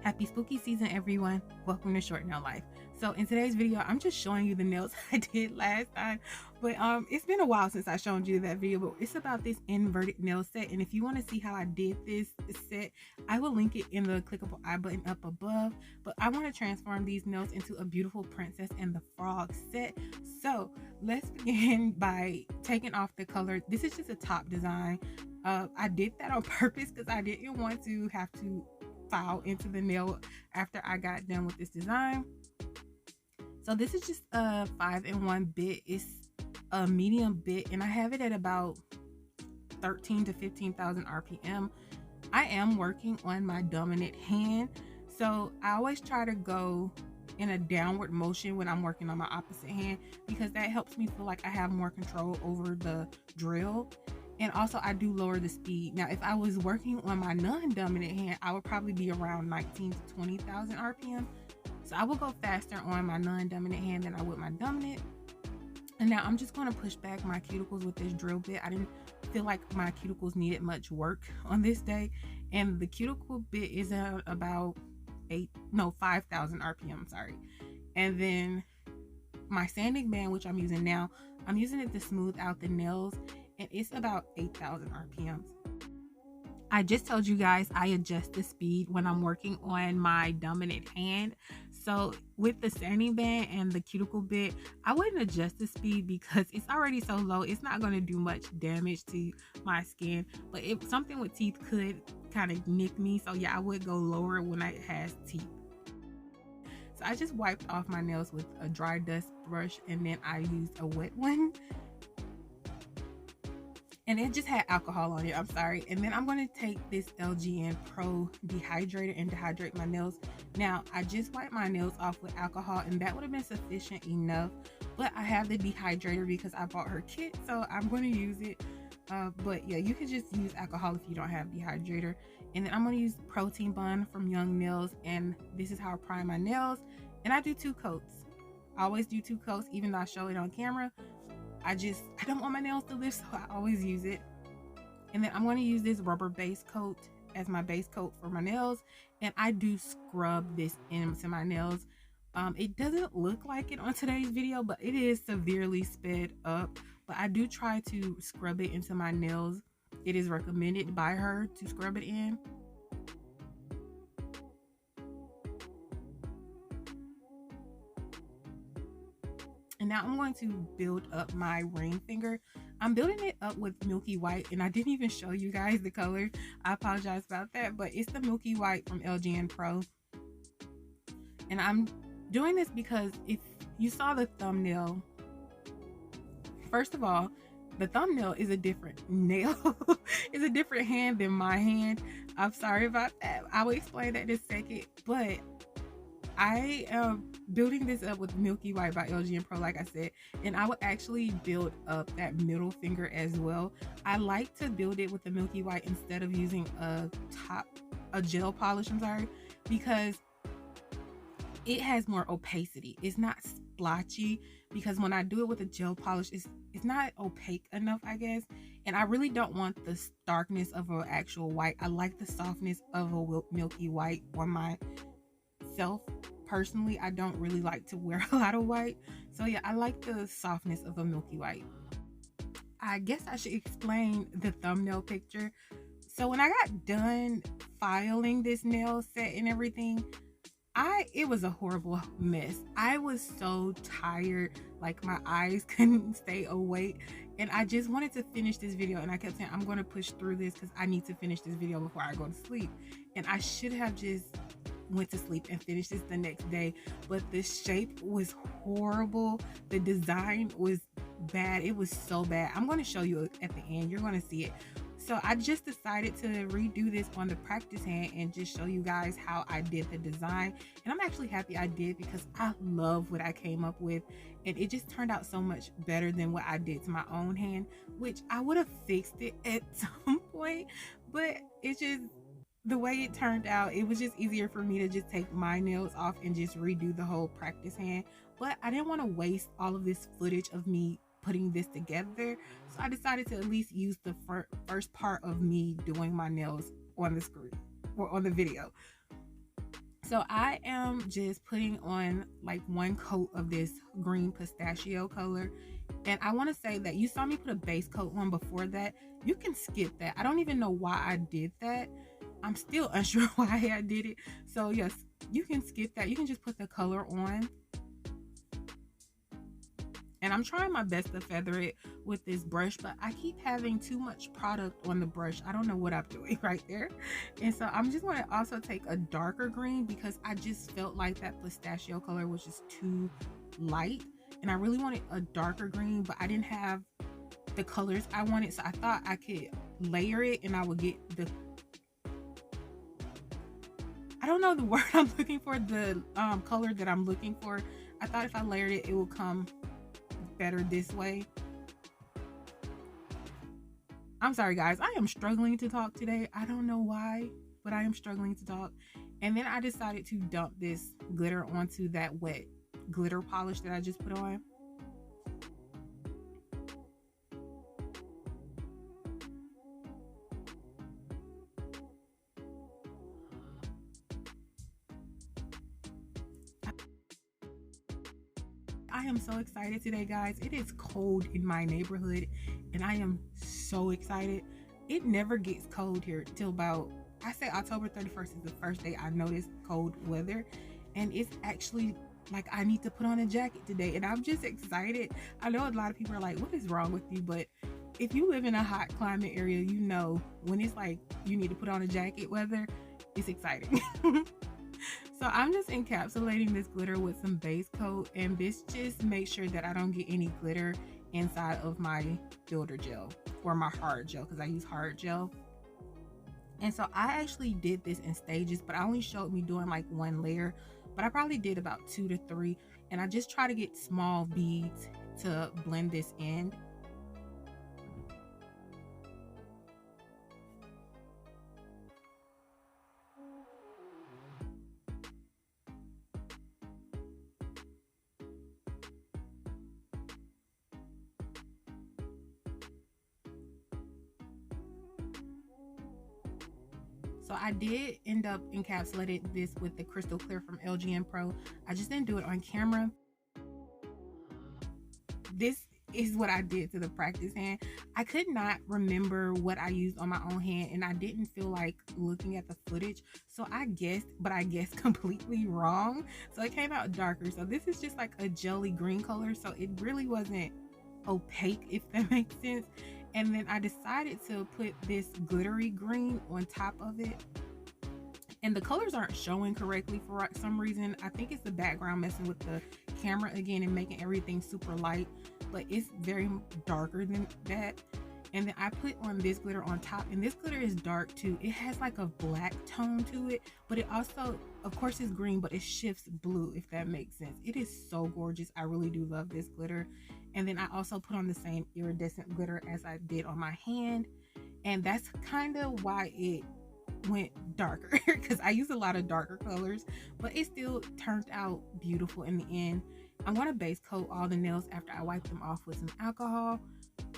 Happy spooky season, everyone. Welcome to Short Nail Life. So in today's video, I'm just showing you the nails I did last time. But it's been a while since I showed you that video, but it's about this inverted nail set. And if you want to see how I did this set, I will link it in the clickable I button up above. But I want to transform these nails into a beautiful Princess and the Frog set. So let's begin by taking off the color. This is just a top design. I did that on purpose because I didn't want to have to file into the nail after I got done with this design. So this is just a 5-in-1 bit. It's a medium bit and I have it at about 13 to 15,000 RPM. I am working on my dominant hand, so I always try to go in a downward motion when I'm working on my opposite hand because that helps me feel like I have more control over the drill. And also I do lower the speed. Now, if I was working on my non-dominant hand, I would probably be around 19 to 20,000 RPM. So I will go faster on my non-dominant hand than I would my dominant. And now I'm just going to push back my cuticles with this drill bit. I didn't feel like my cuticles needed much work on this day. And the cuticle bit is at about 5,000 RPM, sorry. And then my sanding band, which I'm using now, I'm using it to smooth out the nails, and it's about 8,000 RPMs. I just told you guys I adjust the speed when I'm working on my dominant hand. So with the sanding band and the cuticle bit, I wouldn't adjust the speed because it's already so low. It's not going to do much damage to my skin, but if something with teeth could kind of nick me, so yeah, I would go lower when it has teeth. So I just wiped off my nails with a dry dust brush and then I used a wet one. And it just had alcohol on it, I'm sorry. And then I'm going to take this LGN Pro dehydrator and dehydrate my nails. Now, I just wiped my nails off with alcohol and that would have been sufficient enough. But I have the dehydrator because I bought her kit, so I'm going to use it. But yeah, you can just use alcohol if you don't have dehydrator. And then I'm going to use Protein Bond from Young Nails. And this is how I prime my nails. And I do 2 coats. I always do 2 coats, even though I show it on camera. I don't want my nails to lift, so I always use it. And then I'm going to use this rubber base coat as my base coat for my nails, and I do scrub this into my nails. It doesn't look like it on today's video, but it is severely sped up. But I do try to scrub it into my nails. It is recommended by her to scrub it in. And now I'm going to build up my ring finger. I'm building it up with Milky White, and I didn't even show you guys the color. I apologize about that, but it's the Milky White from LGN Pro. And I'm doing this because if you saw the thumbnail, first of all, the thumbnail is a different nail. It's a different hand than my hand. I'm sorry about that. I will explain that in a second, but I am building this up with Milky White by LGN Pro, like I said, and I would actually build up that middle finger as well. I like to build it with the Milky White instead of using a gel polish, I'm sorry, because it has more opacity. It's not splotchy, because when I do it with a gel polish, it's not opaque enough, I guess. And I really don't want the starkness of an actual white. I like the softness of a Milky White on myself. Personally, I don't really like to wear a lot of white, so yeah, I like the softness of a Milky White. I guess I should explain the thumbnail picture. So when I got done filing this nail set and everything, it was a horrible mess. I was so tired, like my eyes couldn't stay awake, and I just wanted to finish this video, and I kept saying I'm going to push through this because I need to finish this video before I go to sleep. And I should have just went to sleep and finished this the next day, but the shape was horrible. The design was bad. It was so bad. I'm going to show you at the end. You're going to see it. So I just decided to redo this on the practice hand and just show you guys how I did the design. And I'm actually happy I did because I love what I came up with, and it just turned out so much better than what I did to my own hand, which I would have fixed it at some point, but it's just the way it turned out. It was just easier for me to just take my nails off and just redo the whole practice hand. But I didn't want to waste all of this footage of me putting this together, so I decided to at least use the first part of me doing my nails on the screen or on the video. So I am just putting on like one coat of this green pistachio color. And I want to say that you saw me put a base coat on before that. You can skip that. I don't even know why I did that. I'm still unsure why I did it. So yes, you can skip that. You can just put the color on. And I'm trying my best to feather it with this brush, but I keep having too much product on the brush. I don't know what I'm doing right there. And so I'm just going to also take a darker green because I just felt like that pistachio color was just too light. And I really wanted a darker green, but I didn't have the colors I wanted. So I thought I could layer it and I would get the, I don't know the word I'm looking for, the color that I'm looking for. I thought if I layered it, it would come better this way. I'm sorry guys, I am struggling to talk today. I don't know why, but I am struggling to talk. And then I decided to dump this glitter onto that wet glitter polish that I just put on. I am so excited today, guys. It is cold in my neighborhood, and I am so excited. It never gets cold here till about, I say October 31st is the first day I noticed cold weather, and it's actually like I need to put on a jacket today, and I'm just excited. I know a lot of people are like, what is wrong with you? But if you live in a hot climate area, you know when it's like you need to put on a jacket weather, it's exciting. So I'm just encapsulating this glitter with some base coat, and this just makes sure that I don't get any glitter inside of my builder gel or my hard gel, because I use hard gel. And so I actually did this in stages, but I only showed me doing like one layer, but I probably did about 2 to 3, and I just try to get small beads to blend this in. So I did end up encapsulating this with the Crystal Clear from LGN Pro. I just didn't do it on camera. This is what I did to the practice hand. I could not remember what I used on my own hand, and I didn't feel like looking at the footage. So I guessed, but I guessed completely wrong. So it came out darker. So this is just like a jelly green color. So it really wasn't opaque, if that makes sense. And then I decided to put this glittery green on top of it, and the colors aren't showing correctly for some reason. I think it's the background messing with the camera again and making everything super light, but it's very darker than that. And then I put on this glitter on top, and this glitter is dark too. It has like a black tone to it, but it also, of course, is green, but it shifts blue, if that makes sense. It is so gorgeous. I really do love this glitter. And then I also put on the same iridescent glitter as I did on my hand, and that's kind of why it went darker, because I use a lot of darker colors, but it still turned out beautiful in the end. I'm going to base coat all the nails after I wipe them off with some alcohol.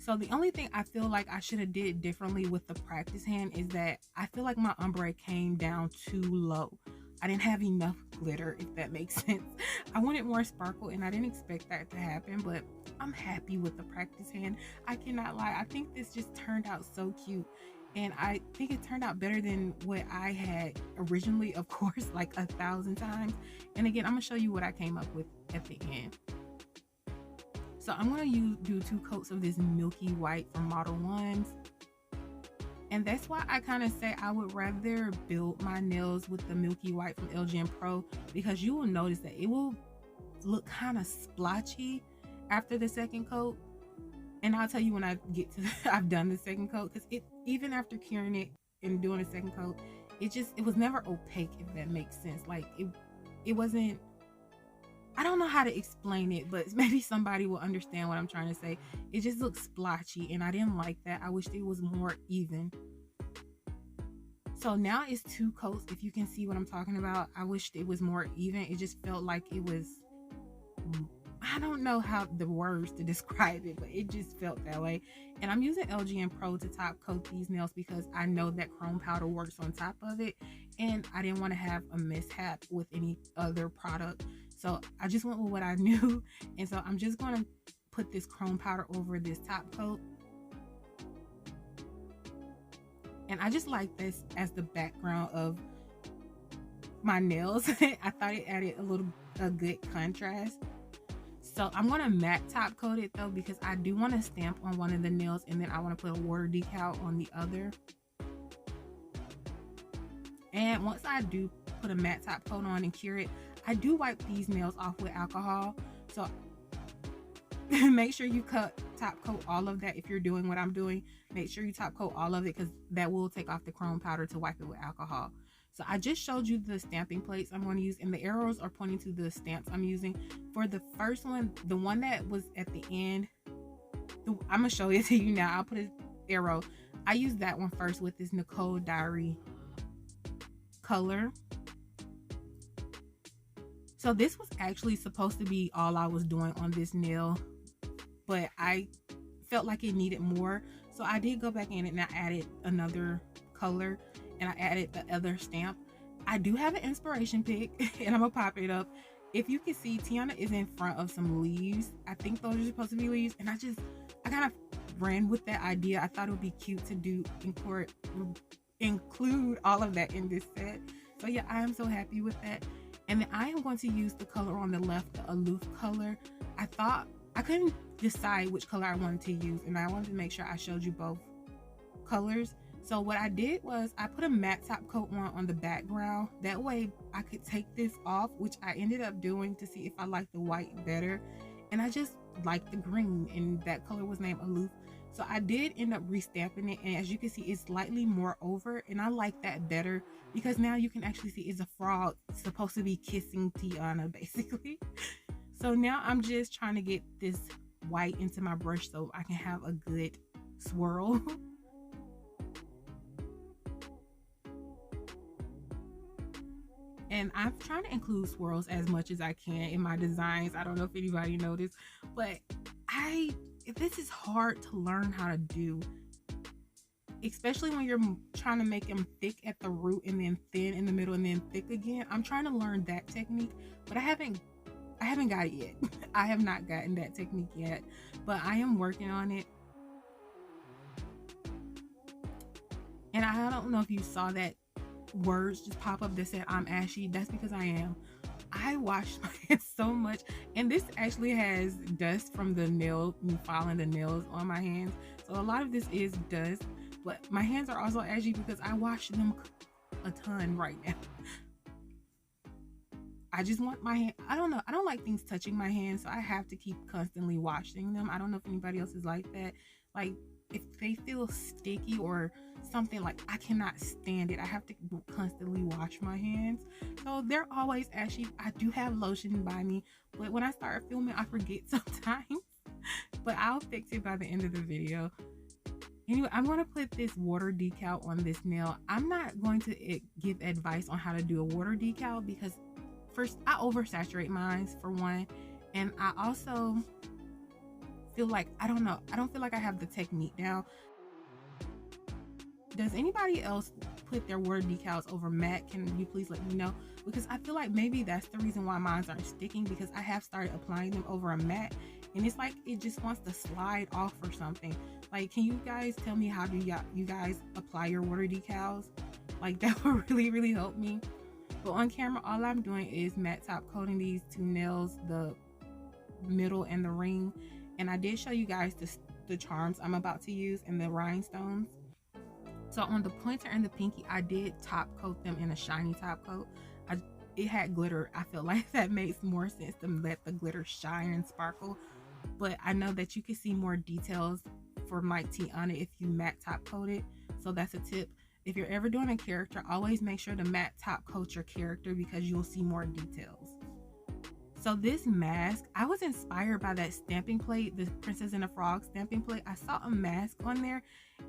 So the only thing I feel like I should have did differently with the practice hand is that I feel like my ombre came down too low. I didn't have enough glitter, if that makes sense. I wanted more sparkle, and I didn't expect that to happen, but I'm happy with the practice hand. I cannot lie. I think this just turned out so cute, and I think it turned out better than what I had originally, of course, like 1,000 times. And again, I'm gonna show you what I came up with at the end. So I'm gonna do 2 coats of this milky white from Modelones. And that's why I kind of say I would rather build my nails with the milky white from LGN Pro, because you will notice that it will look kind of splotchy after the second coat. And I'll tell you when I get to I've done the second coat, because it, even after curing it and doing a second coat, it was never opaque, if that makes sense. Like it wasn't, I don't know how to explain it, but maybe somebody will understand what I'm trying to say. It just looks splotchy, and I didn't like that. I wished it was more even. So now it's 2 coats, if you can see what I'm talking about. I wished it was more even. It just felt like it was, I don't know how the words to describe it, but it just felt that way. And I'm using LGN Pro to top coat these nails because I know that chrome powder works on top of it, and I didn't want to have a mishap with any other product. So I just went with what I knew. And so I'm just going to put this chrome powder over this top coat. And I just like this as the background of my nails. I thought it added a good contrast. So I'm going to matte top coat it though, because I do want to stamp on one of the nails, and then I want to put a water decal on the other. And once I do put a matte top coat on and cure it, I do wipe these nails off with alcohol. So make sure you top coat all of that. If you're doing what I'm doing, make sure you top coat all of it, because that will take off the chrome powder to wipe it with alcohol. So I just showed you the stamping plates I'm going to use, and the arrows are pointing to the stamps I'm using. For the first one, the one that was at the end, I'm going to show it to you now. I'll put an arrow. I used that one first with this Nicole Diary color. So this was actually supposed to be all I was doing on this nail, but I felt like it needed more. So I did go back in and I added another color, and I added the other stamp. I do have an inspiration pick, and I'm gonna pop it up. If you can see, Tiana is in front of some leaves. I think those are supposed to be leaves, and I kind of ran with that idea. I thought it would be cute to include all of that in this set. So yeah, I am so happy with that. And then I am going to use the color on the left, the Aloof color. I couldn't decide which color I wanted to use, and I wanted to make sure I showed you both colors. So what I did was I put a matte top coat on the background. That way I could take this off, which I ended up doing to see if I liked the white better. And I just liked the green, and that color was named Aloof. So I did end up restamping it, and as you can see, it's slightly more over, and I like that better because now you can actually see it's a frog supposed to be kissing Tiana basically. So now I'm just trying to get this white into my brush so I can have a good swirl. And I'm trying to include swirls as much as I can in my designs. I don't know if anybody noticed, but this is hard to learn how to do, especially when you're trying to make them thick at the root and then thin in the middle and then thick again. I'm trying to learn that technique, but I haven't got it yet. I have not gotten that technique yet, but I am working on it. And I don't know if you saw that words just pop up that said I'm ashy. That's because I am. I wash my hands so much, and this actually has dust from the nail, me filing the nails on my hands. So a lot of this is dust, but my hands are also ashy because I wash them a ton right now. I just want my hand, I don't know, I don't like things touching my hands, so I have to keep constantly washing them. I don't know if anybody else is like that. Like if they feel sticky or something, like I cannot stand it. I have to constantly wash my hands, so they're always ashy. I do have lotion by me, but when I start filming I forget sometimes. But I'll fix it by the end of the video. Anyway, I'm going to put this water decal on this nail. I'm not going to give advice on how to do a water decal because first, I oversaturate mine for one, and I also feel like, I don't feel like I have the technique down. Does anybody else put their water decals over matte? Can you please let me know? Because I feel like maybe that's the reason why mine aren't sticking, because I have started applying them over a matte, and it's like it just wants to slide off or something. Like, can you guys tell me how do you guys apply your water decals? Like, that would really help me. But on camera, all I'm doing is matte top coating these two nails, the middle and the ring. And I did show you guys the charms I'm about to use and the rhinestones. So on the pointer and the pinky, I did top coat them in a shiny top coat. It had glitter. I feel like that makes more sense to let the glitter shine and sparkle. But I know that you can see more details for my Tiana if you matte top coat it. So that's a tip. If you're ever doing a character, always make sure to matte top coat your character because you'll see more details. So this mask, I was inspired by that stamping plate, the Princess and the Frog stamping plate. I saw a mask on there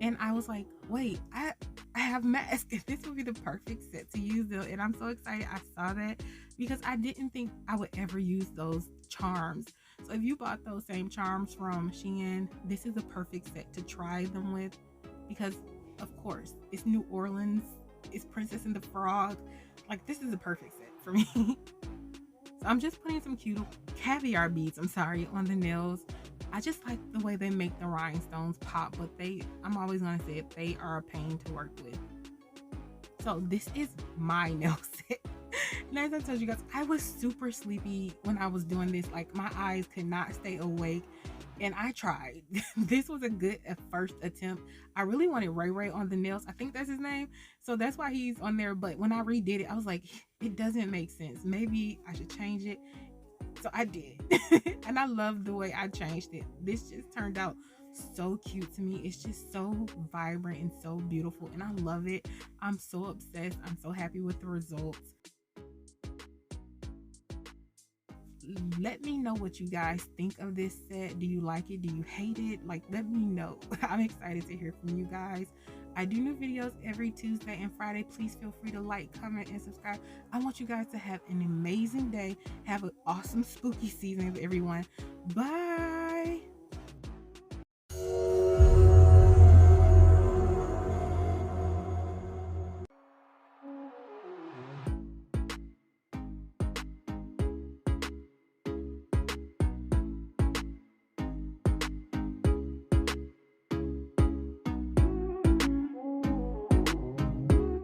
and I was like, wait, I have masks. This would be the perfect set to use though. And I'm so excited I saw that because I didn't think I would ever use those charms. So if you bought those same charms from Shein, this is a perfect set to try them with, because of course it's New Orleans, it's Princess and the Frog. Like, this is a perfect set for me. So I'm just putting some cute caviar beads, I'm sorry, on the nails. I just like the way they make the rhinestones pop, but I'm always gonna say it, they are a pain to work with. So this is my nail set. And as I told you guys, I was super sleepy when I was doing this. Like, my eyes could not stay awake. And I tried. This was a good first attempt. I really wanted Ray Ray on the nails. I think that's his name. So that's why he's on there. But when I redid it, I was like, it doesn't make sense. Maybe I should change it. So I did. And I love the way I changed it. This just turned out so cute to me. It's just so vibrant and so beautiful. And I love it. I'm so obsessed. I'm so happy with the results. Let me know what you guys think of this set. Do you like it? Do you hate it? Like, let me know. I'm excited to hear from you guys. I do new videos every Tuesday and Friday. Please feel free to like, comment, and subscribe. I want you guys to have an amazing day. Have an awesome spooky season, everyone. Bye.